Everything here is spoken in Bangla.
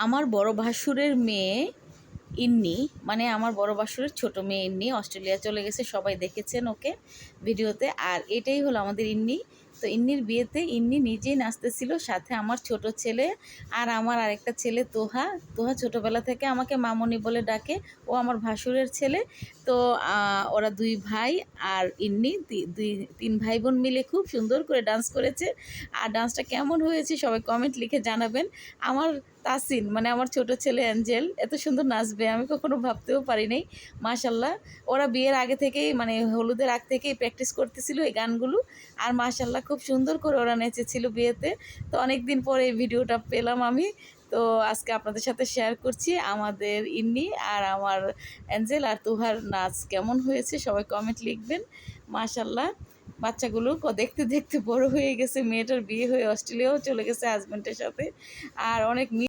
আমার বড় ভাসুরের মেয়ে ইন্নি, মানে আমার বড় ভাসুরের ছোট মেয়ে ইন্নি অস্ট্রেলিয়া চলে গেছে, সবাই দেখেছেন ওকে ভিডিওতে। আর এটাই হলো আমাদের ইন্নি। তো ইন্নির বিয়েতে ইন্নি নিজেই নাচতেছিল, সাথে আমার ছোট ছেলে আর আমার আরেকটা ছেলে তোহা। তোহা ছোটোবেলা থেকে আমাকে মামনি বলে ডাকে, ও আমার ভাসুরের ছেলে। তো ওরা দুই ভাই আর ইন্নি তিন ভাই বোন মিলে খুব সুন্দর করে ডান্স করেছে। আর ডান্সটা কেমন হয়েছে সবাই কমেন্ট লিখে জানাবেন। আমার তাসিন, মানে আমার ছোট ছেলে অ্যাঞ্জেল এত সুন্দর নাচবে আমি কখনো ভাবতেও পারি নাই। মাশাল্লাহ, ওরা বিয়ের আগে থেকেই, মানে হলুদের আগ থেকেই প্র্যাকটিস করতেছিল এই গানগুলো। আর মাশাল্লাহ খুব সুন্দর করে ওরা নেচেছিল বিয়েতে। তো অনেক দিন পরে এই ভিডিওটা পেলাম আমি, তো আজকে আপনাদের সাথে শেয়ার করছি আমাদের ইন্নি আর আমার অ্যাঞ্জেল আর তুহার নাচ কেমন হয়েছে সবাই কমেন্ট লিখবেন। মাশাল্লাহ, বাচ্চাগুলো দেখতে দেখতে বড় হয়ে গেছে, মেয়েটার বিয়ে হয়ে অস্ট্রেলিয়াও চলে গেছে হাজব্যান্ডের সাথে। আর অনেক